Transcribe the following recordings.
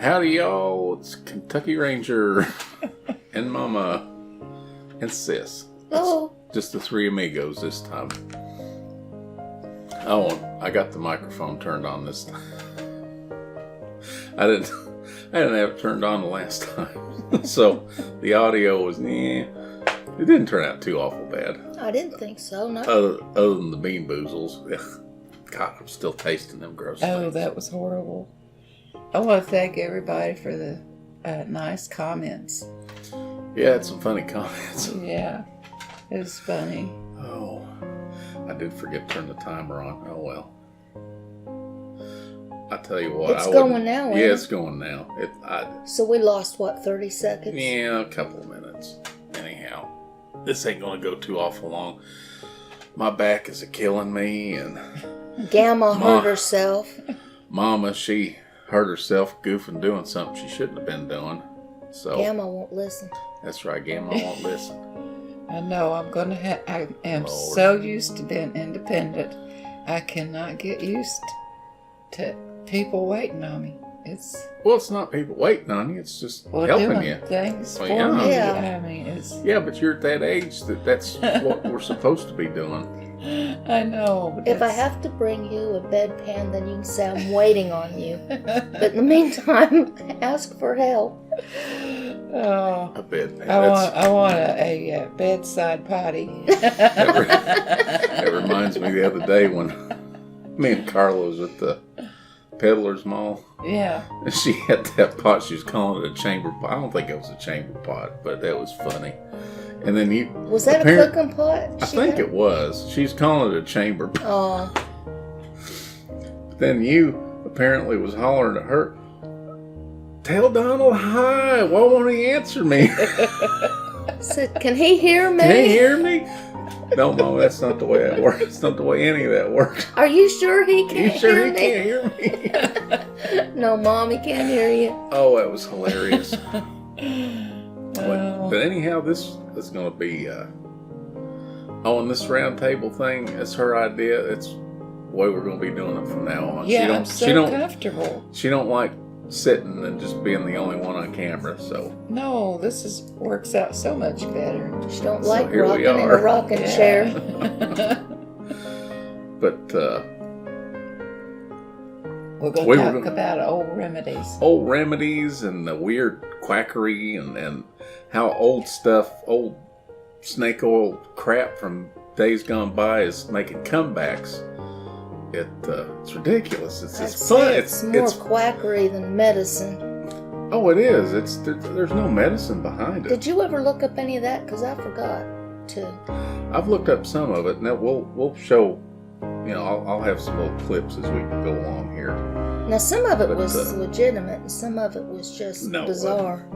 Howdy, y'all. It's Kentucky Ranger and Mama and Sis. Oh. Just the three amigos this time. Oh, I got the microphone turned on this time. I didn't have it turned on the last time. So the audio was, it didn't turn out too awful bad. I didn't think so, no. Other than the bean boozles. God, I'm still tasting them gross things. Oh, that was horrible. I want to thank everybody for the nice comments. Yeah, it's some funny comments. Yeah, it was funny. Oh, I did forget to turn the timer on. Oh, well. I tell you what. It's going now, ain't it? Yeah, it's going now. So we lost, 30 seconds? Yeah, a couple of minutes. Anyhow, this ain't going to go too awful long. My back is a-killing me, and... Gamma hurt herself. Mama, she hurt herself goofing doing something she shouldn't have been doing. So Gamma won't listen. That's right, Gamma won't listen. I know, I am Lord. so used to being independent. I cannot get used to people waiting on me. Well, it's not people waiting on you, it's just helping doing you. things Well, for yeah. me. Yeah. I mean, it's... Yeah, but you're at that age that's what we're supposed to be doing. I know. If I have to bring you a bedpan, then you can say I'm waiting on you. But in the meantime, ask for help. Oh, A bedpan. I want a bedside potty. That reminds me the other day when me and Carla was at the Peddler's Mall. Yeah. And she had that pot. She was calling it a chamber pot. I don't think it was a chamber pot, but that was funny. And then Was that a cooking pot? I think it was. She's calling it a chamber pot. Oh. But then you apparently was hollering at her, "Tell Donald hi. Why won't he answer me?" I said, can he hear me? Can he hear me? No, Mom, that's not the way that works. It's not the way any of that works. Are you sure he can't You sure hear he me? can't hear me? No, Mom, he can't hear you. Oh, that was hilarious. But anyhow, this is going to be on this round table thing. It's her idea. It's the way we're going to be doing it from now on. Yeah, I'm so comfortable. She don't like sitting and just being the only one on camera. So No, this works out so much better. She don't So like here we rocking in are. a rocking chair. But We're going We to were talk gonna- about old remedies. old remedies and the weird quackery and how old snake oil crap from days gone by is making comebacks. It's ridiculous. It's fun. It's more quackery than medicine. Oh, it is. There's no medicine behind it. Did you ever look up any of that? Because I forgot to. I've looked up some of it, and then we'll show. I'll have some little clips as we go along here. Now, some of it But, was legitimate, and some of it was just bizarre.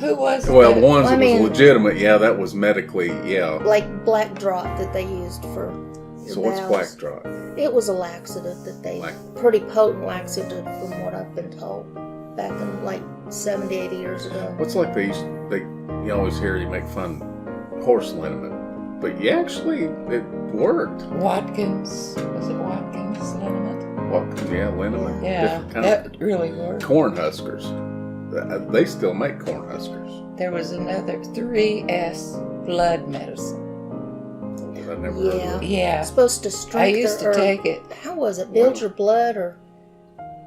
Who was Well, it? the ones that mean- was legitimate, yeah, that was medically, yeah. Like black drop that they used for your So what's bowels. black drop? It was a laxative that they, pretty potent laxative from what I've been told, back in like 70, 80 years ago. What's like you always hear you make fun horse liniment, but it worked. Watkins. Was it Watkins liniment? Liniment. Yeah, Different kind that really worked. corn huskers. They still make corn huskers. There was another 3S blood medicine. I never heard of it. Yeah. It's supposed to I strengthen. used to take it. How was it? Build your blood or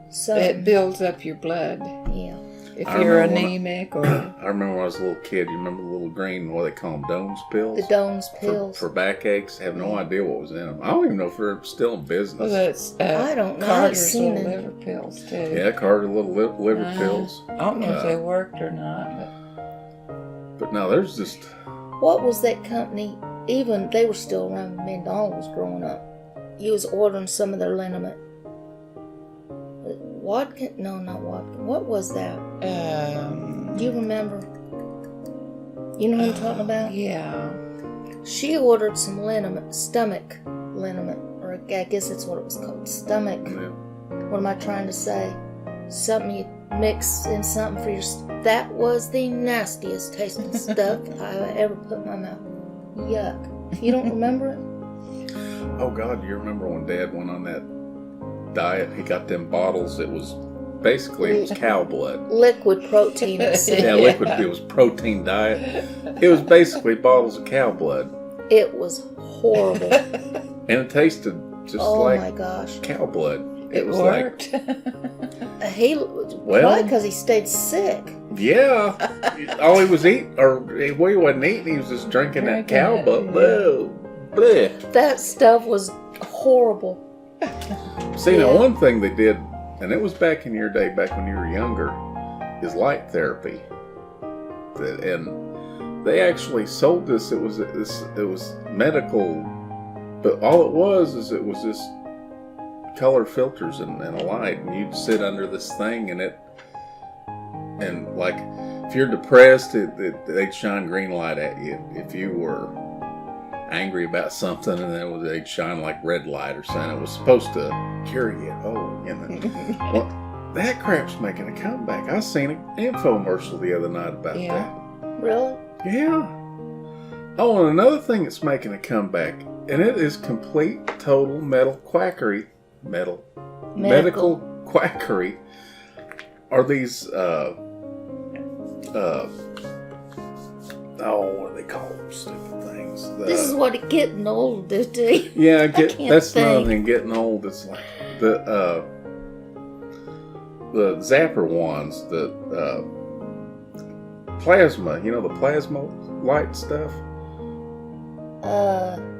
something? It builds up your blood. Yeah. If I you're remember when anemic or... I remember when I was a little kid. You remember the little green, what they call them, Dome's pills? The Dome's pills. For backaches. I have no idea what was in them. I don't even know if they're still in business. Well, that's I don't know. I've Carter's seen little it. liver pills, too. Yeah, Carter little liver pills. I don't know if they worked or not, But no, there's just... What was that company? Even they were still around when me and Donald was growing up. You was ordering some of their liniment. Watkins? No, not Watkins. What was that? Do you remember? You know what I'm talking about? Yeah. She ordered some liniment, stomach liniment, or I guess that's what it was called, stomach. Yeah. What am I trying to say? Something you mix in something for your... That was the nastiest tasting stuff I ever put in my mouth. Yuck. You don't remember it? Oh, God, do you remember when Dad went on that diet? He got them bottles. It was basically it was cow blood. Liquid protein. Yeah, liquid. It was protein diet. It was basically bottles of cow blood. It was horrible. And it tasted just like my gosh. cow blood. It was worked. Probably because he stayed sick. Yeah. All he was eating, or he wasn't eating, he was just drinking that cow blood. Bleh. That stuff was horrible. See, now one thing they did, and it was back in your day, back when you were younger, is light therapy. And they actually sold this. It was medical, but all it was just color filters and a light, and you'd sit under this thing, and like if you're depressed, they'd shine green light at you. If you were angry about something, and they'd shine like red light or something. It was supposed to cure you. Oh, you know. Well, that crap's making a comeback. I seen an infomercial the other night about that. Really? Yeah. Oh, and another thing that's making a comeback, and it is complete, total medical quackery, are these, what do they call them? Stupid things. This is what it getting old do to you. Yeah, that's another thing. Getting old. It's like the zapper ones, the plasma. You know, the plasma light stuff.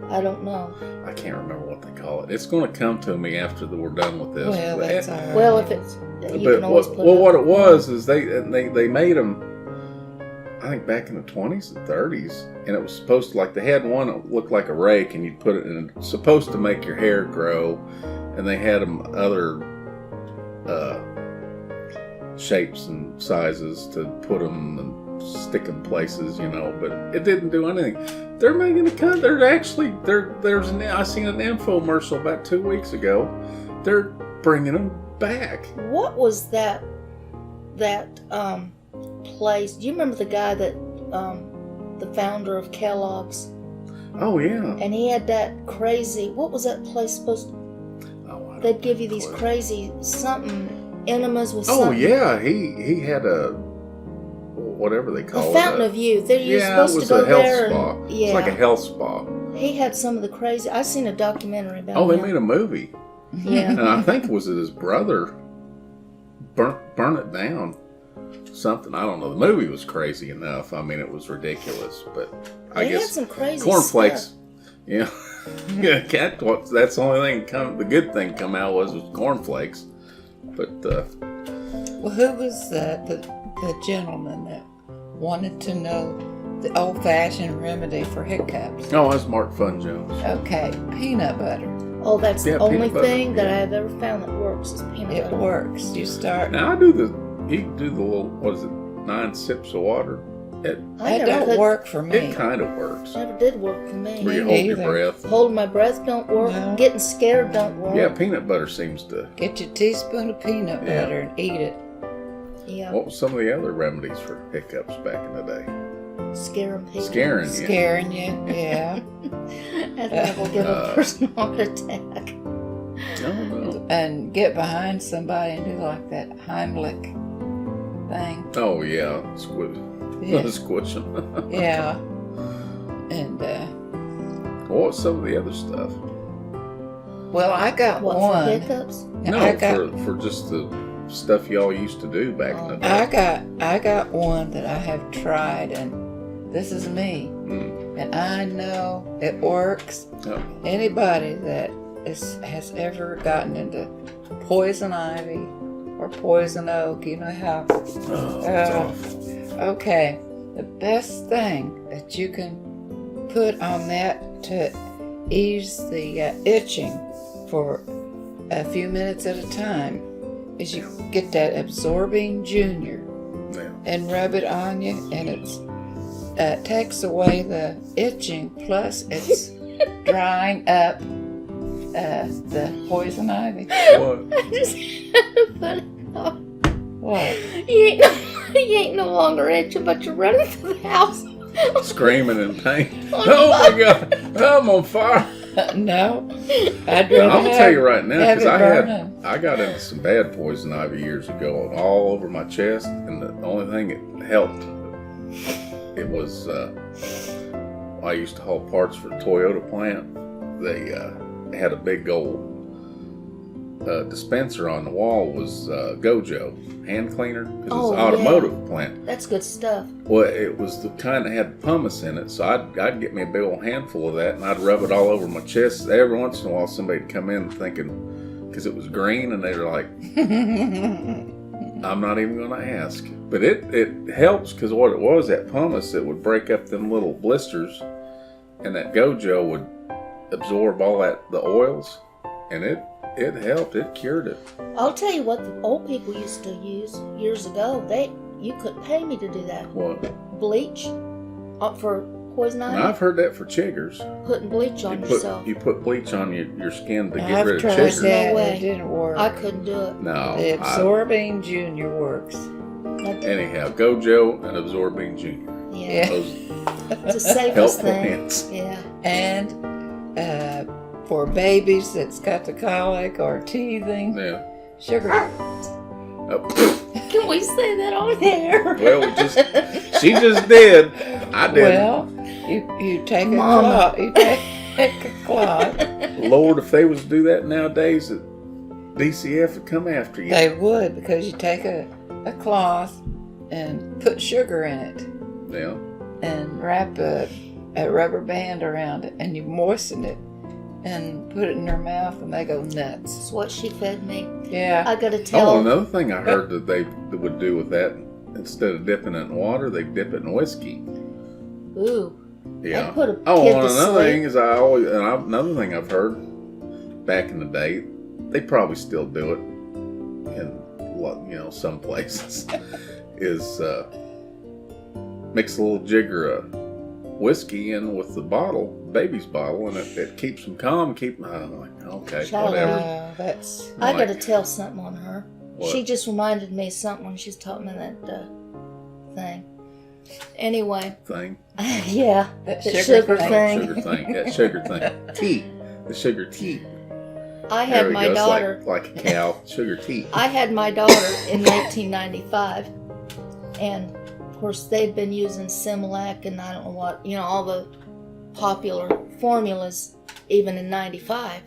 I don't know. I can't remember what they call it. It's going to come to me after we're done with this. Well, that's all right. Well, if it's you can always put what it was is they made them. I think back in the 20s and 30s, and it was supposed to, like, they had one that looked like a rake, and you'd put it in, it's supposed to make your hair grow, and they had them other shapes and sizes to put them and stick in places, you know, but it didn't do anything. They're making a cut. I seen an infomercial about 2 weeks ago. They're bringing them back. What was that place? Do you remember the guy that the founder of Kellogg's? Oh yeah. And he had that crazy, what was that place supposed to, they'd give you these crazy something enemas with something. Oh yeah, he had a whatever they call it, a fountain of youth. You're supposed to go there. It was a health spa. It's like a health spa. He had some of the crazy. I seen a documentary about him. Oh, they made a movie. Yeah. And I think it was his brother burn it down. Something, I don't know. The movie was crazy enough. I mean, it was ridiculous, but I guess had some crazy cornflakes. Stuff. Yeah, yeah. That's the only thing. The good thing come out was cornflakes. But well, who was the gentleman that wanted to know the old-fashioned remedy for hiccups? Oh, that's Mark Fun Jones. Okay, peanut butter. Oh, that's the only thing that I've ever found that works is peanut butter. It works. You start. Now you can do the little, what is it, 9 sips of water. It don't work for me. It kind of works. Never did work for me. Where you hold your breath. Holding my breath don't work. No. Getting scared don't work. Yeah, peanut butter seems to. Get your teaspoon of peanut butter and eat it. Yeah. What was some of the other remedies for hiccups back in the day? Scaring people. Scaring you, yeah. That will give a person a heart attack. No. And get behind somebody and do like that Heimlich thing. Oh yeah, squish them. Yeah. And what's some of the other stuff? well, I got What, one. for hiccups? No, for just the stuff y'all used to do back in the day. I got one that I have tried, and this is me. And I know it works. Oh. Anybody that has ever gotten into poison ivy or poison oak, you know how. Oh, that's awful. Okay, the best thing that you can put on that to ease the itching for a few minutes at a time is you get that absorbing junior and rub it on you, and it takes away the itching, plus it's drying up the poison ivy. What? I just had a funny thought. What? You ain't no longer itching, but you're running through the house. Screaming in pain. Oh my God, I'm on fire. No, I'd And rather I'll tell you right now, have because it burning. I got into some bad poison ivy years ago, all over my chest, and the only thing it helped, it was I used to haul parts for the Toyota plant. They had a big old dispenser on the wall was Gojo hand cleaner, because it's an automotive plant. That's good stuff. Well, it was the kind that had pumice in it, so I'd get me a big old handful of that, and I'd rub it all over my chest. Every once in a while, somebody'd come in thinking, because it was green, and they were like, I'm not even going to ask. But it helps, because what it was, that pumice, it would break up them little blisters, and that Gojo would absorb all the oils, and it helped. It cured it. I'll tell you what the old people used to use years ago. You couldn't pay me to do that. What? Bleach for poison ivy. And I've heard that for chiggers. Putting bleach on yourself. You put bleach on your skin to get I've rid of tried chiggers. that. No way. It didn't work. I couldn't do it. No. The absorbing junior works. Anyhow, Gojo and Absorbing Junior. Yeah. Those It's the safest helpful thing. hints. Yeah. And for babies that's got the colic or teething, Yeah. sugar. Oh. Can we say that on air? Well, she just did. I didn't. Well, you take a Mama. cloth. You take a cloth. Lord, if they was to do that nowadays, DCF would come after you. They would, because you take a cloth and put sugar in it Yeah. and wrap a rubber band around it, and you moisten it and put it in their mouth, and they go nuts. That's what she fed me. Yeah. I gotta tell. Oh, another thing I heard that they would do with that, instead of dipping it in water, they dip it in whiskey. Ooh. Yeah. That put a Oh, kid and to another sleep. thing is another thing I've heard back in the day, they probably still do it in some places, is mix a little jigger of whiskey in with the bottle, baby's bottle, and it keeps them calm. I'm like, okay, Child, whatever. That's I Like- gotta tell something on her. What? She just reminded me of something when she's taught me that thing. Anyway, Thing. yeah, that the sugar sugar thing. thing. Sugar thing. That sugar thing. Tea. The sugar tea. I There had we my go. It's daughter. like a cow. Sugar tea. I had my daughter in 1995, and of course they'd been using Similac and I don't know what, all the popular formulas even in 95.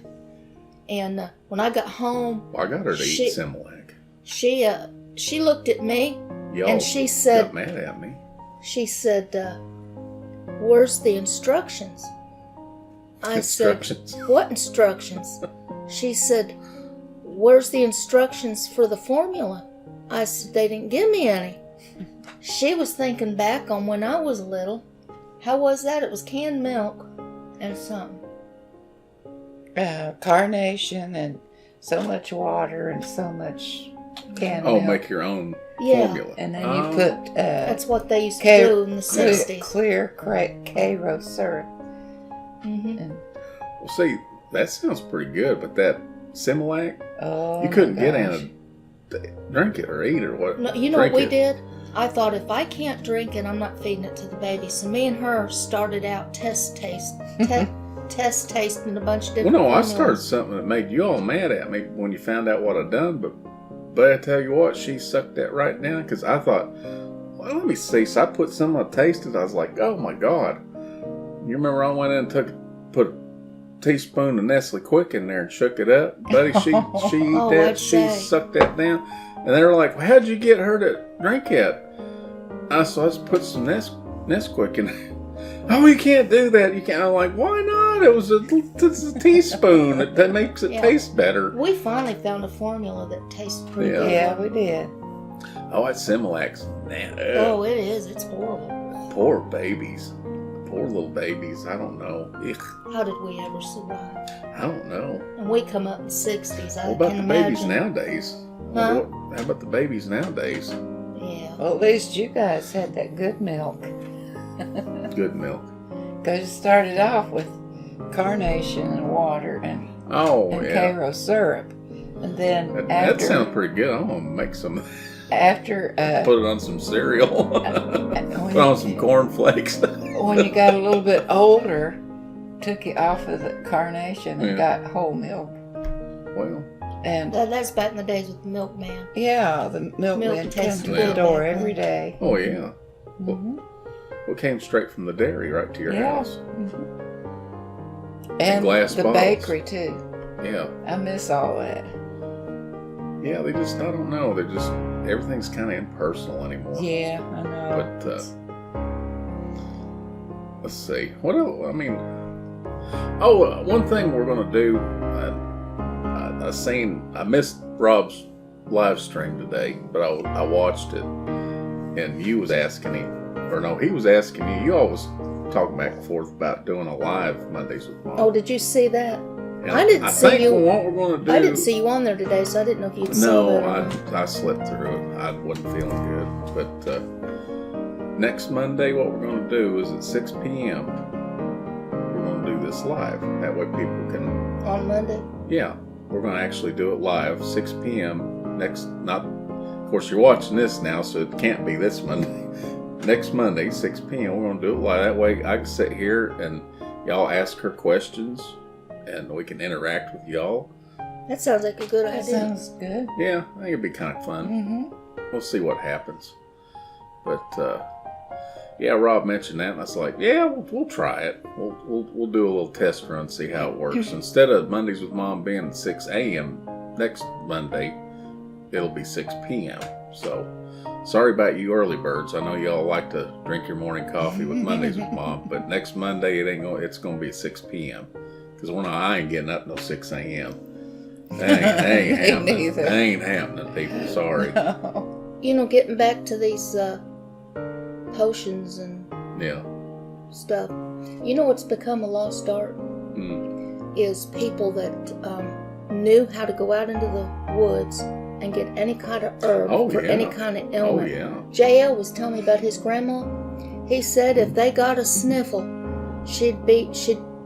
And when I got home, Well, I got her to eat Similac. she looked at me Y'all and she said, got mad at me. "Where's the instructions?" I Instructions. said, "What instructions?" She said, "Where's the instructions for the formula?" I said, "They didn't give me any." She was thinking back on when I was little. How was that? It was canned milk and something. Carnation and so much water and so much canned Oh, milk. make your own Yeah. formula. And then you put That's what they used to K- do in the 60s. clear Cairo syrup. Mm-hmm. And, Well, see, that sounds pretty good, but that Similac, oh, you couldn't my get gosh. Anna to drink it or eat or what. No, you know what drink we it. did? I thought if I can't drink it, I'm not feeding it to the baby. So me and her started out test tasting a bunch of Well, different no, I formulas. started something that made you all mad at me when you found out what I'd done, but I tell you what, she sucked that right down, because I thought, well, let me see. So I put some, I tasted, I was like, oh my God. You remember I went in and put a teaspoon of Nestle Quick in there and shook it up? Buddy, she Oh, that, I'd she say. sucked that down. And they were like, well, how'd you get her to drink it? I just put some Nesquik in there. Oh, you can't do that. You can't. I'm like, why not? It's a teaspoon. That makes it Yeah. taste better. We finally found a formula that tastes pretty Yeah. good. Yeah, we did. Oh, that Similac's. Man, Oh, it is. It's horrible. poor babies. Poor little babies. I don't know. Ugh, How did we ever survive? I don't know. And we come up in the 60s. I What about can the babies imagine. nowadays? Huh? How about the babies nowadays? Yeah. Well, at least you guys had that good milk. Good milk. Because it started off with carnation and water and Oh, and yeah. Cairo syrup. And then That after sounds pretty good. I'm going to make some, after put it on some cereal. Put on some cornflakes. when you got a little bit older, took it off of the carnation and got whole milk. Well, And That's back in the days with the milkman. yeah, the milkman Milk came tastes to good the door back every then. day. oh yeah. Mm-hmm. Well, came straight from the dairy right to your house. And glass the bottles. bakery too. Yeah. I miss all that. Yeah, they just, I don't know. They're just, everything's kind of impersonal anymore. Yeah, I know. But, let's see. What else? I mean, one thing we're going to do, I missed Rob's live stream today, but I watched it, and you was asking him, or no, he was asking you. You always talk back and forth about doing a live Mondays with Mom. Oh, did you see that? And I didn't see think you. what we're going to do. I didn't see you on there today, so I didn't know if you'd saw No, that. or not. I slept through it. I wasn't feeling good. But next Monday, what we're going to do is at 6 p.m., we're going to do this live. That way people can... On Monday? Yeah, we're going to actually do it live, 6 p.m. next... Not, of course, you're watching this now, so it can't be this Monday. Next Monday, 6 p.m., we're going to do it live. That way I can sit here and y'all ask her questions, and we can interact with y'all. That sounds like a good That idea. sounds good. Yeah, I think it'd be kind of fun. Mm-hmm. We'll see what happens. But yeah, Rob mentioned that, and I was like, yeah, we'll try it. We'll do a little test run, see how it works. Instead of Mondays with Mom being 6 a.m. next Monday, it'll be 6 p.m. So sorry about you early birds. I know y'all like to drink your morning coffee with Mondays with Mom, but next Monday it's gonna be 6 p.m. Because I ain't getting up till 6 a.m. That ain't happening. neither. That ain't happening, people. Sorry. You know, getting back to these potions and Yeah. stuff, you know what's become a lost art? Mm. Is people that knew how to go out into the woods and get any kind of herb for any kind of Oh, ailment. yeah. JL was telling me about his grandma. He said if they got a sniffle, she'd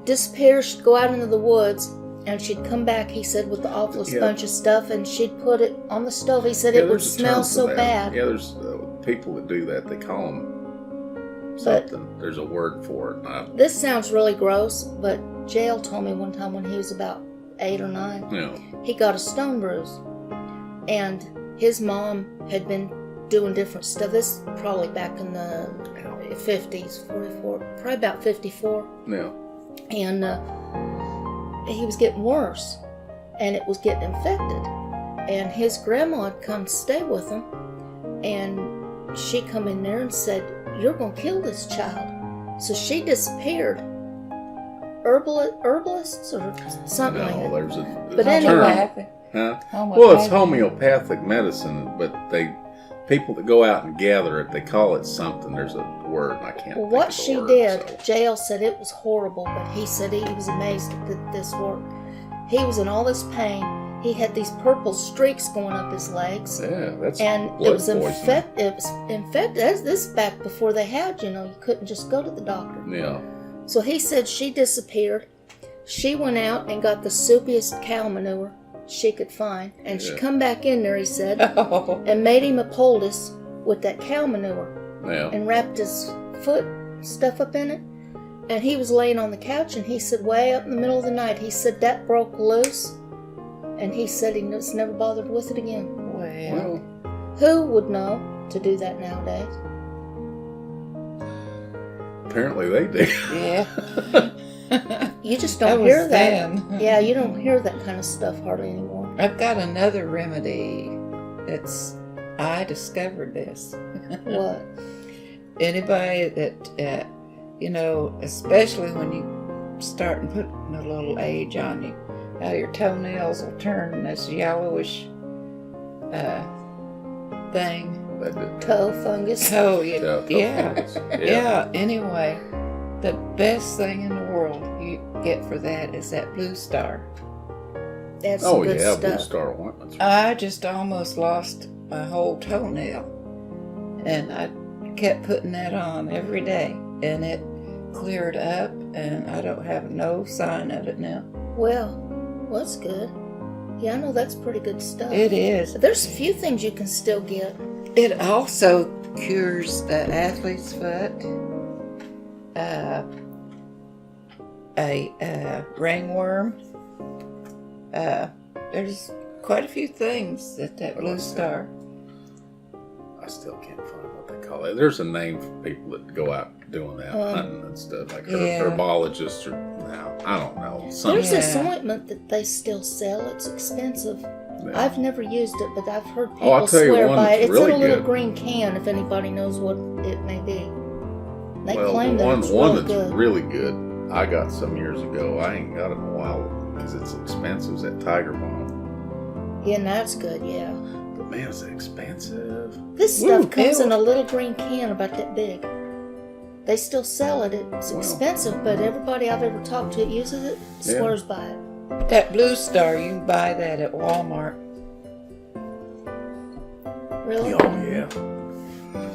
disappear, she'd go out into the woods, and she'd come back, he said, with the awfulest bunch of stuff, and she'd put it on the stove. He said it would there's a smell term for so that. bad. Yeah, there's people that do that. They call them something. There's a word for it. This sounds really gross, but JL told me one time when he was about 8 or 9, he got a stone bruise. And his mom had been doing different stuff. This probably back in the 50s, 44, probably about 54. Yeah. And he was getting worse, and it was getting infected. And his grandma had come to stay with him, and she come in there and said, "You're going to kill this child." So she disappeared. Herbalists or something like that. There's a But term. Homeopathic. Huh? Homeopathic. Well, it's homeopathic medicine, but people that go out and gather it, they call it something. There's a word, and I can't. Well, think what of the she word, did, so. JL said it was horrible, but he said he was amazed that this worked. He was in all this pain. He had these purple streaks going up his legs. Yeah, that's And blood it was poisoning. infected. This back before they had, you couldn't just go to the doctor. Yeah. So he said she disappeared. She went out and got the soupiest cow manure she could find. And she come back in there, he said, and made him a poultice with that cow manure. Yeah. And wrapped his foot stuff up in it. And he was laying on the couch, and he said way up in the middle of the night, he said that broke loose. And he said he was never bothered with it again. Well, Who would know to do that nowadays? Apparently they do. yeah. You just That don't was hear that. then. Yeah, you don't hear that kind of stuff hardly anymore. I've got another remedy. I discovered this. What? Anybody that, especially when you start putting a little age on you, how your toenails will turn this yellowish thing. Toe fungus. Toe, Yeah. yeah. Anyway, the best thing in the world you get for that is that Blue Star. That's some good Blue stuff. Star ointments. I just almost lost my whole toenail, and I kept putting that on every day, and it cleared up, and I don't have no sign of it now. Well, that's good. Yeah, I know that's pretty good stuff. It is. But there's a few things you can still get. It also cures the athlete's foot. a ringworm. There's quite a few things that blue star. I still can't find what they call it. There's a name for people that go out doing that, hunting and stuff, like herbologists or now. I don't know. There's this ointment that they still sell. It's expensive. Yeah. I've never used it, but I've heard people swear by it. It's really in a little green can, if anybody knows what it may be. They claim that it's really good. One that's really good, I got some years ago. I ain't got it in a while because it's expensive. Is that Tiger Balm? Yeah, and that's good, yeah. But man, is it expensive? This stuff comes in a little green can about that big. They still sell it. It's expensive, but everybody I've ever talked to that uses it swears by it. That blue star, you can buy that at Walmart. Really? Oh, yeah.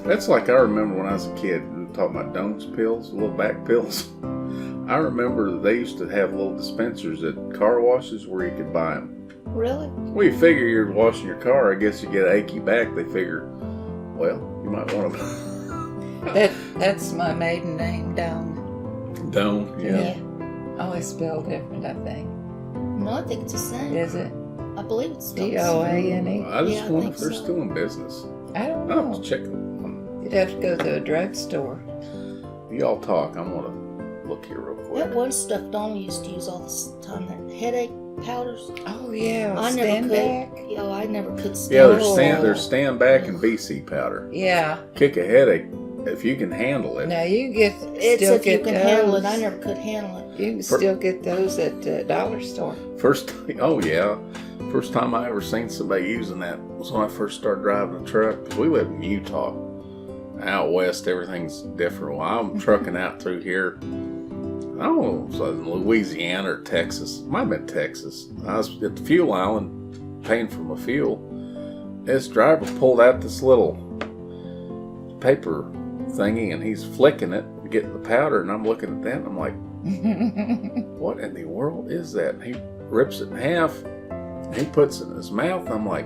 That's like I remember when I was a kid, we were talking about Doan's pills, little back pills. I remember they used to have little dispensers at car washes where you could buy them. Really? Well, you figure you're washing your car, I guess you get an achy back. They figure, well, you might want to... That's my maiden name, Dawn. Dawn, yeah. Always spelled different, I think. No, I think it's the same. Is it? I believe it's Doane. I just wonder if they're still in business. I don't know. I'll have to check them. You'd have to go to a drugstore. You all talk. I'm going to look here real quick. That one stuff Dawn used to use all the time, that headache powders. Oh, yeah. I stand never back. Yeah, I never could stand. Yeah, there's stand back and BC powder. Yeah. Kick a headache if you can handle it. Now you get it's still if get you can those. handle it. I never could handle it. You can still get those at the dollar store. First time I ever seen somebody using that was when I first started driving a truck. Because we live in Utah. Out west, everything's different. Well, I'm trucking out through here. I don't know, it was in Louisiana or Texas. Might have been Texas. I was at the fuel island paying for my fuel. This driver pulled out this little paper thingy and he's flicking it, getting the powder, and I'm looking at that and I'm like, what in the world is that? And he rips it in half and he puts it in his mouth. I'm like,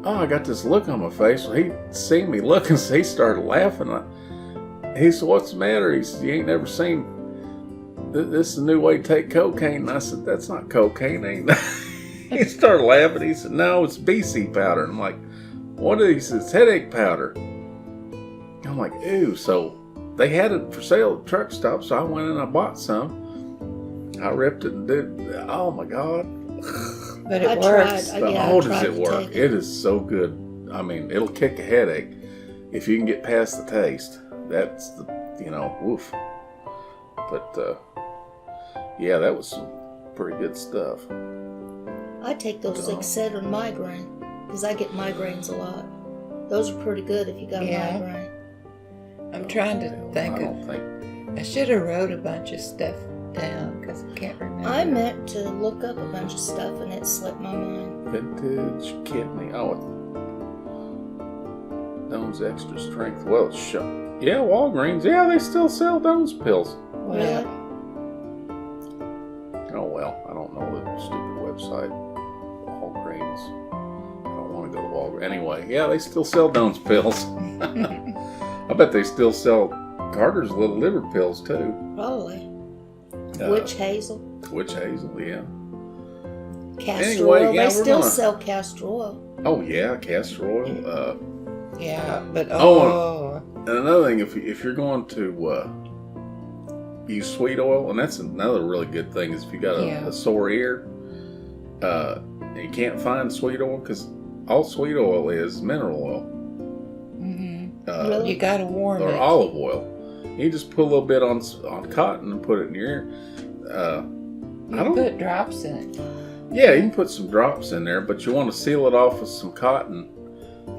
oh, I got this look on my face. Well, he seen me looking, so he started laughing. He said, what's the matter? He said, you ain't never seen this is a new way to take cocaine. And I said, that's not cocaine, ain't that? He started laughing. He said, no, it's BC powder. And I'm like, what is it? He said, it's headache powder. I'm like, ooh. So they had it for sale at the truck stop, so I went in and I bought some. I ripped it and did, oh my God. But it works. Does it work? It is so good. I mean, it'll kick a headache if you can get past the taste. That's the, woof. But, yeah, that was some pretty good stuff. I take those Excedrin migraine because I get migraines a lot. Those are pretty good if you got a migraine. I'm trying to think I should have wrote a bunch of stuff down because I can't remember. I meant to look up a bunch of stuff and it slipped my mind. Vintage kidney. Doan's Extra Strength. Well, it's shown. Yeah, Walgreens. Yeah, they still sell Doan's pills. Really? Oh, well, I don't know the stupid website. Walgreens. I don't want to go to Walgreens. Anyway, yeah, they still sell Doan's pills. I bet they still sell Carter's little liver pills, too. Probably. Witch hazel. Witch hazel, yeah. Castor oil. They still sell castor oil. Oh, yeah, castor oil. Yeah, but and another thing, if you're going to use sweet oil, and that's another really good thing, is if you got a sore ear, and you can't find sweet oil, because all sweet oil is mineral oil. You gotta warm or it. Olive oil. You just put a little bit on cotton and put it in your ear. You put drops in it. Yeah, you can put some drops in there, but you want to seal it off with some cotton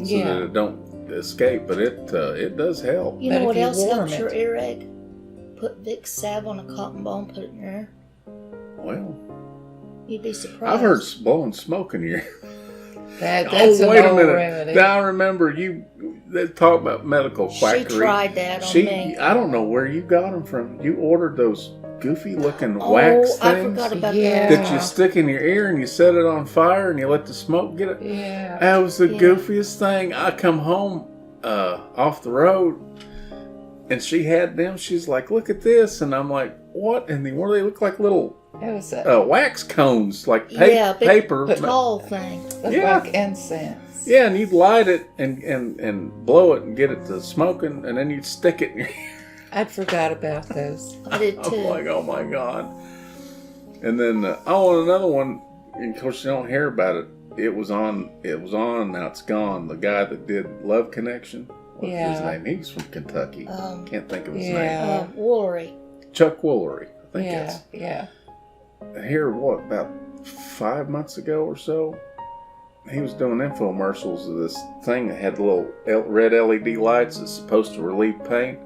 so that it don't escape. But it does help. You know what else helps your earache? Put Vicks salve on a cotton ball and put it in your ear. Well, you'd be surprised. I've heard blowing smoke in your ear. That's wait a minute. Remedy. Now I remember they talk about medical quackery. She tried that on me. I don't know where you got them from. You ordered those goofy looking wax things. I forgot about that. That you stick in your ear and you set it on fire and you let the smoke get it. Yeah. That was the goofiest thing. I come home off the road And she had them. She's like, look at this. And I'm like, what in the world? They look like little It was a wax cones, like big, paper. tall thing. looked like incense. Yeah, and you'd light it and blow it and get it to smoking, and then you'd stick it in your ear. I'd forgot about those. I did too. I'm like, oh my God. And then, and another one, and of course you don't hear about it. It was on, now it's gone. The guy that did Love Connection. What's his name? He's from Kentucky. Can't think of his name. Woolery. Chuck Woolery, I think Yeah. Here, about 5 months ago or so, he was doing infomercials of this thing that had little red LED lights that's supposed to relieve pain.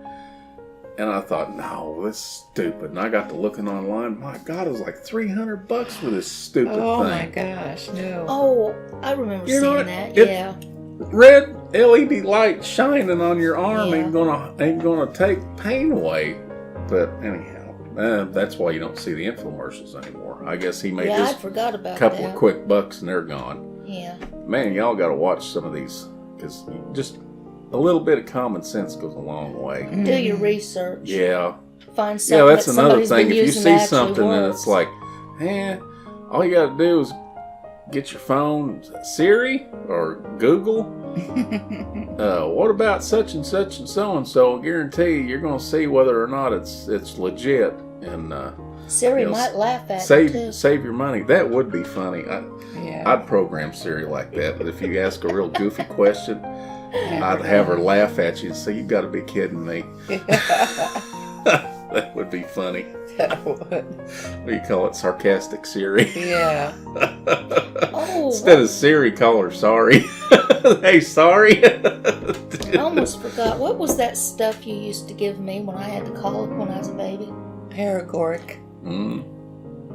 And I thought, no, this is stupid. And I got to looking online. My God, it was like $300 for this stupid thing. Oh my gosh, no. Oh, I remember You know seeing what? that. Yeah. Red LED light shining on your arm Yeah. ain't gonna take pain away. But anyhow, that's why you don't see the infomercials anymore. I guess he made I just forgot about a couple that. of quick bucks and they're gone. Yeah. Man, y'all got to watch some of these because just a little bit of common sense goes a long way. Do your research. Yeah. Find something That's that another somebody's thing. been If you using see that actually something and works. it's like, all you got to do is get your phone, Siri or Google. What about such and such and so and so? I guarantee you're going to see whether or not it's legit. And Siri might laugh at you too. save your money. That would be funny. Yeah. I'd program Siri like that. But if you ask a real goofy question, I'd have her laugh at you and say, "You got to be kidding me." That would be funny. That would. What do you call it? Sarcastic Siri. Yeah. Oh, Instead of Siri, call her sorry. Hey, sorry. I almost forgot. What was that stuff you used to give me when I had to colic when I was a baby? Paragoric.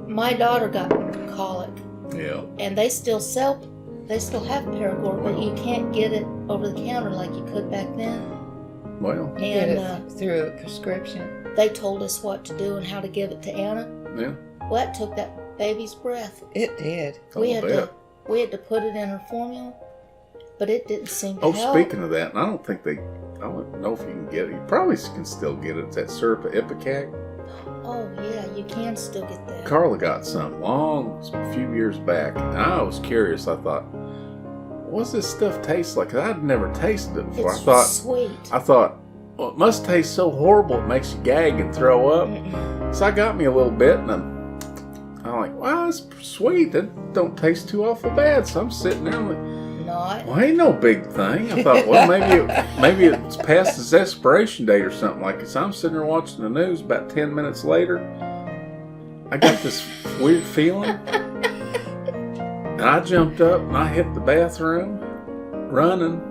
My daughter got colic, Yeah. and they still have Paragoric, but you can't get it over the counter like you could back then. Well, Get And it through a prescription. they told us what to do and how to give it to Anna. yeah. Well, that took that baby's breath. It did. We I'll had bet. to put it in her formula, but it didn't seem to Oh, help. speaking of that, and I don't know if you can get it. You probably can still get it. It's that syrup of Ipecac. Oh yeah, you can still get that. Carla got some a few years back, and I was curious. I thought, what's this stuff taste like? 'Cause I'd never tasted it before. It's sweet. I thought, well, it must taste so horrible it makes you gag and throw up. Mm-mm. So I got me a little bit, and I'm like, wow, it's sweet. That don't taste too awful bad. So I'm sitting there, I'm like, Not. well, ain't no big thing. I thought, well, maybe it's past its expiration date or something like it. So I'm sitting there watching the news. About 10 minutes later, I got this weird feeling, and I jumped up and I hit the bathroom, running,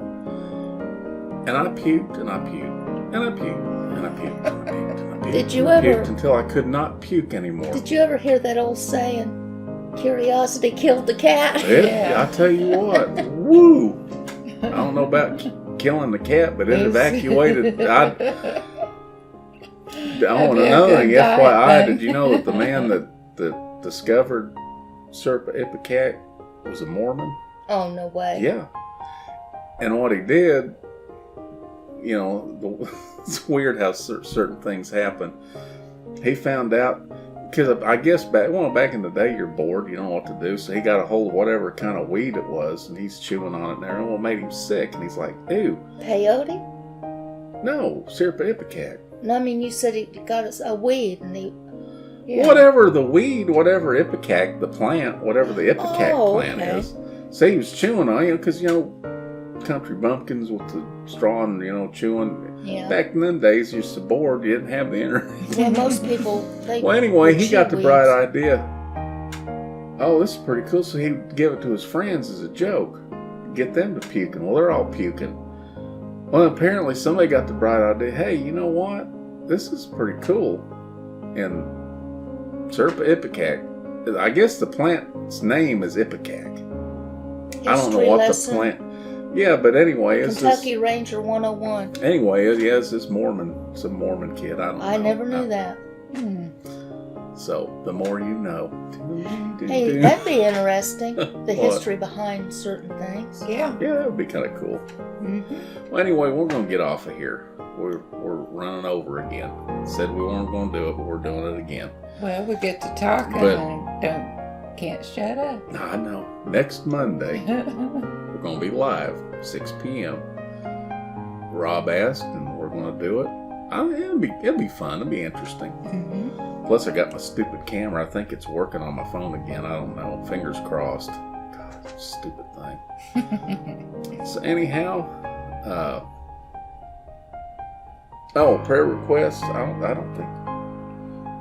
and I puked and I puked and I puked and I puked and I puked and I puked. Did you and I ever- puked until I could not puke anymore? Did you ever hear that old saying, curiosity killed the cat? I tell you what, woo! I don't know about killing the cat, but it evacuated. I want another thing. FYI, did you know that the man that discovered syrup of Ipecac was a Mormon? Oh, no way. Yeah. And what he did, it's weird how certain things happen. He found out. Because I guess back in the day, you're bored, you don't know what to do. So he got a hold of whatever kind of weed it was, and he's chewing on it there. And it made him sick. And he's like, ew. Peyote? No, syrup of Ipecac. No, I mean, you said he got us a weed, and he... Yeah. Whatever the weed, whatever Ipecac, the plant, whatever the Ipecac plant okay. is. So he was chewing on it, because, country bumpkins with the straw and, chewing. Yeah. Back in them days, you're so bored, you didn't have the internet. Well, most people, Well, anyway, he chew got the weeds. bright idea. Oh, this is pretty cool. So he'd give it to his friends as a joke. Get them to puking. Well, they're all puking. Well, apparently somebody got the bright idea. Hey, you know what? This is pretty cool. And syrup of Ipecac. I guess the plant's name is Ipecac. I don't know History what lesson. the plant... Yeah, but anyway, it's Kentucky Ranger 101. Anyway, he has this some Mormon kid. I don't know. I never knew that. So the more you know. Hey, that'd be interesting. The What? history behind certain things. Yeah. Yeah, that would be kind of cool. Mm-hmm. Well, anyway, we're going to get off of here. We're running over again. Said we weren't going to do it, but we're doing it again. Well, we get to talking But- and can't shut up. I know. Next Monday, we're going to be live, 6 p.m. Rob asked, and we're going to do it. It'll be fun. It'll be interesting. Mhm. Plus, I got my stupid camera. I think it's working on my phone again. I don't know. Fingers crossed. God, stupid thing. So anyhow, prayer requests. I don't think.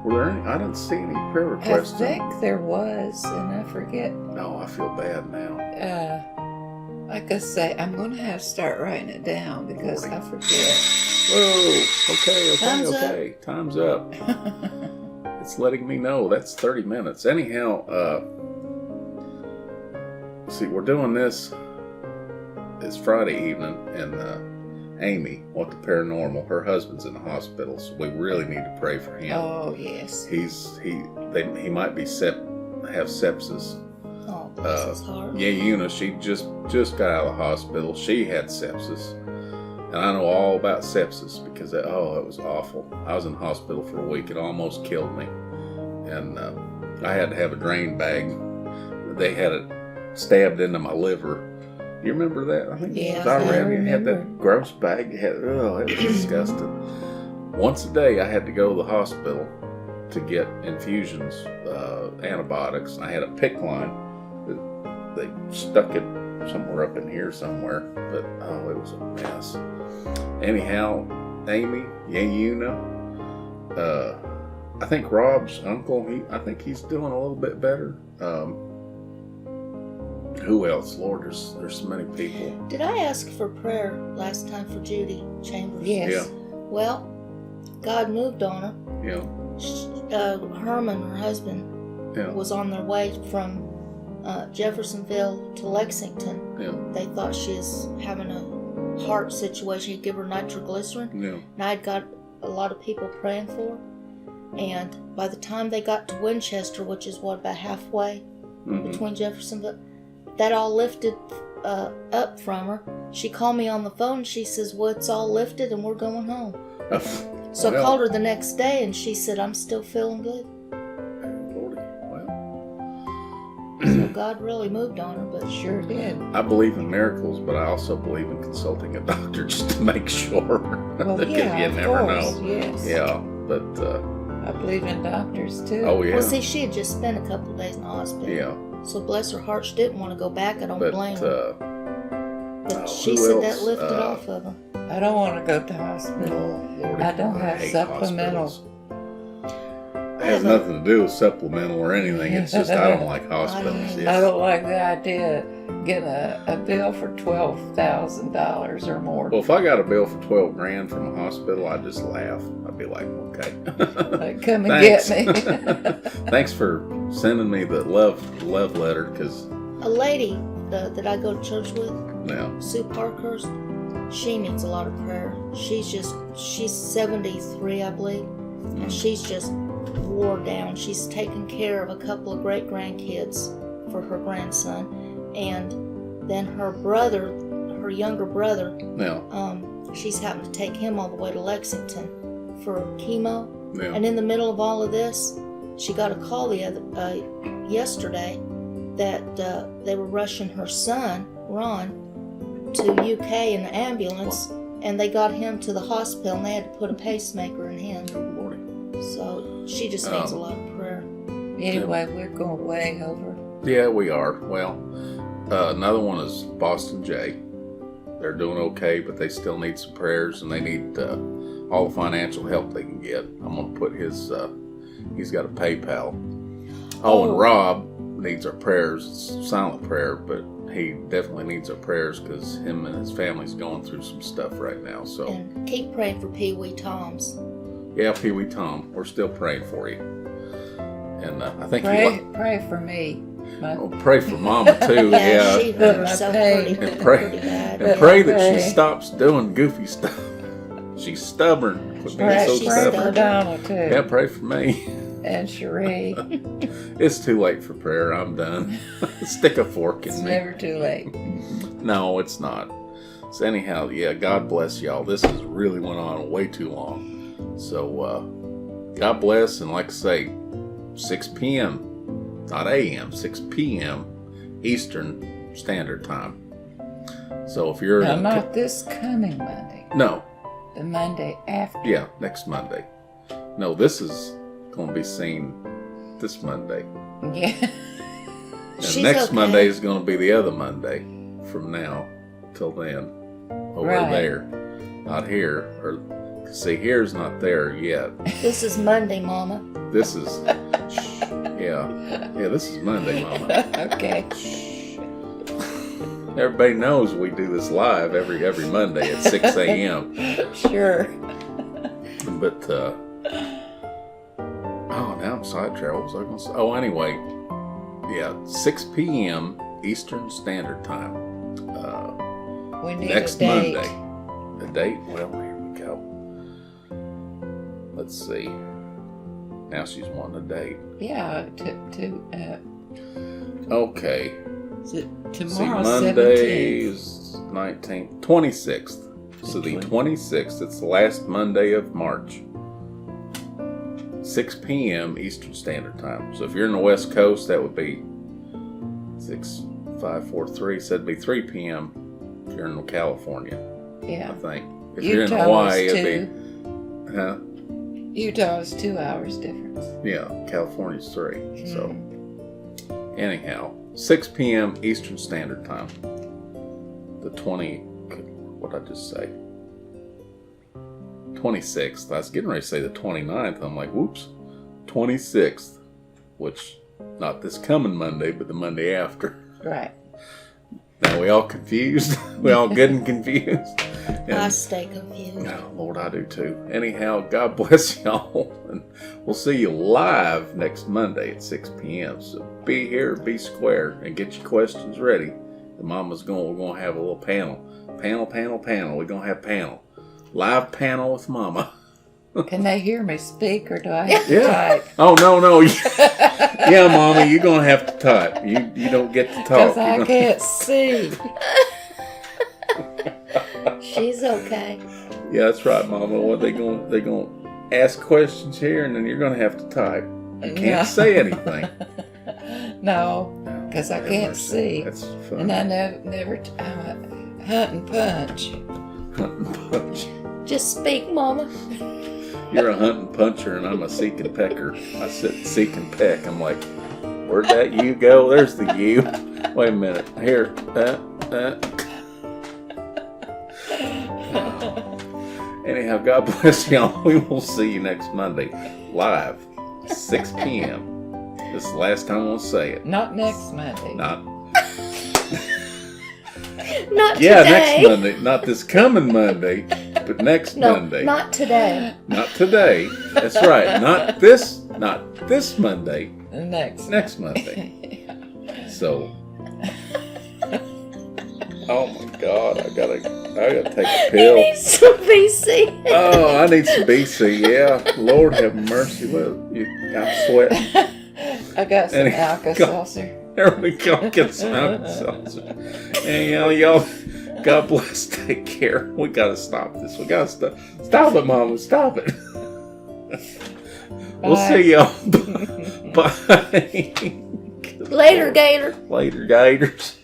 Were there any? I didn't see any prayer I requests. think there was, and I forget. No, I feel bad now. Like I say, I'm going to have to start writing it down because I forget. Whoa. Okay. Time's up. Okay. Time's up. It's letting me know that's 30 minutes. Anyhow, see, we're doing this. It's Friday evening, and Amy went to Paranormal. Her husband's in the hospital, so we really need to pray for him. Oh, yes. He might be have sepsis. Oh, bless his heart. Yeah, she just got out of the hospital. She had sepsis, and I know all about sepsis because it was awful. I was in the hospital for a week. It almost killed me, and I had to have a drain bag. They had it stabbed into my liver. You remember that? I think Yes, I I read it had remember. that gross bag. It was disgusting. Once a day, I had to go to the hospital to get infusions, antibiotics. And I had a PICC line. They stuck it somewhere up in here somewhere, but it was a mess. Anyhow, Amy, Yayuna, I think Rob's uncle, I think he's doing a little bit better. Who else? Lord, there's so many people. Did I ask for prayer last time for Judy Chambers? Yes. Yeah. Well, God moved on her. Yeah, Herman, her husband, yeah, was on their way from Jeffersonville to Lexington. yeah, They thought she was having a heart situation. He'd give her nitroglycerin. yeah. And I'd got a lot of people praying for her. And by the time they got to Winchester, which is about halfway Mhm. between Jeffersonville, that all lifted up from her. She called me on the phone. She says, well, it's all lifted and we're going home. So I Well, called her the next day and she said, I'm still feeling good. Lordy, well, So God really moved on her, but Sure did. I believe in miracles, but I also believe in consulting a doctor just to make sure. Well, Because yeah, you of never course, know. yes. Yeah, but I believe in doctors, too. oh yeah, well, see, she had just spent a couple of days in the hospital. yeah, So bless her heart, she didn't want to go back. I don't but blame her. But she who said else? that lifted off of her. I don't want to go to hospital. Lordy, I don't have hate supplemental. hospitals. It has nothing to do with supplemental or anything. It's just I don't like hospitals. I Yes. I don't like the idea of getting a bill for $12,000 or more. Well, if I got a bill for $12,000 from a hospital, I'd just laugh. I'd be like, okay. Like, come and Thanks. get me. Thanks for sending me the love letter, because A lady that I go to church with, now, Sue Parkhurst, she needs a lot of prayer. She's 73, I believe, and she's just wore down. She's taken care of a couple of great grandkids for her grandson, and then her younger brother, now, she's having to take him all the way to Lexington for chemo. now, And in the middle of all of this, she got a call yesterday that they were rushing her son, Ron, to UK in an ambulance, and they got him to the hospital, and they had to put a pacemaker in him. Lordy. So she just needs a lot of prayer. Anyway, we're going way over. Yeah, we are. Well, another one is Boston J. They're doing okay, but they still need some prayers, and they need all the financial help they can get. I'm going to put his, he's got a PayPal. Oh, and Rob needs our prayers. It's silent prayer, but he definitely needs our prayers because him and his family's going through some stuff right now. So, And keep praying for Pee Wee Toms. yeah, Pee Wee Tom, we're still praying for you. And I think Pray for me. pray for Mama too. Yeah, she hurt My herself pain. pretty And pray, pretty bad. and pray that Pray. she stops doing goofy stuff. She's stubborn. Quit being Pray, so she's pray for stubborn. Donald, too. Yeah, pray for me. and Cherie. It's too late for prayer. I'm done. Stick a fork in It's me. never too late. No, it's not. So anyhow, yeah, God bless y'all. This has really went on way too long. So God bless, and like I say, 6 p.m., not a.m., 6 p.m. Eastern Standard Time. So if you're... No, not this coming Monday. No. The Monday after. Yeah, next Monday. No, this is going to be seen this Monday. Yeah. And She's next okay. Monday is going to be the other Monday from now till then. Over Right. there. Not here. Or see, here's not there yet. This is Monday, Mama. This is... Yeah. Yeah, this is Monday, Mama. Okay. Everybody knows we do this live every Monday at 6 a.m. Sure. But, now I'm sidetracked. What was I going to say? Oh, anyway. Yeah, 6 p.m. Eastern Standard Time. We need Next a date. Monday. The date? Well, here we go. Let's see. Now she's wanting a date. Yeah, Okay. is it See, tomorrow, Monday 17th? is 19th. 26th. So the 26th, it's the last Monday of March. 6 p.m. Eastern Standard Time. So if you're in the West Coast, that would be 5:43. So that'd be 3 p.m. if you're in California, I Yeah. think. If you're in Utah Hawaii, is it'd be... Huh? Utah is 2 hours difference. Yeah, California's 3. Mm. So, anyhow, 6 p.m. Eastern Standard Time. The 20... What'd I just say? 26th. I was getting ready to say the 29th. I'm like, whoops. 26th. Which, not this coming Monday, but the Monday after. Right. Now, we all confused? We all good and confused? And, I stay confused. oh, Lord, I do too. Anyhow, God bless y'all. And we'll see you live next Monday at 6 p.m. So be here, be square, and get your questions ready. The mama's we're going to have a little panel. Panel. We're going to have panel. Live panel with Mama. Can they hear me speak, or do I have to Yeah. type? Oh, no. Yeah, Mama, you're going to have to type. You don't get to talk. Because I can't see. She's okay. Yeah, that's right, Mama. What they going to ask questions here, and then you're going to have to type. You can't Yeah. say anything. No, because I Have can't mercy. see. That's fun. And I never I'm a hunt and punch. Punch. Just speak, Mama. You're a hunting puncher, and I'm a seek and pecker. I sit seek and peck. I'm like, where'd that you go? There's the you. Wait a minute. Here. Anyhow, God bless y'all. We will see you next Monday, live, 6 p.m. This is the last time we'll say it. Not next Monday. Not Not yeah, today. next Monday. Not this coming Monday, but next No, Monday. not today. Not today. That's right. Not this Monday. Next Monday. So, oh my God, I gotta take a He pill. needs some VC. Oh, I need some BC. Yeah, Lord have mercy. I'm sweating. I got some Any- Alka-Seltzer. There we go. Get some Alka-Seltzer. And y'all, God bless. Take care. We gotta stop this. We gotta stop. Stop it, Mama. Stop it. We'll Bye. see y'all. Bye. Later, Gator. Later, Gators.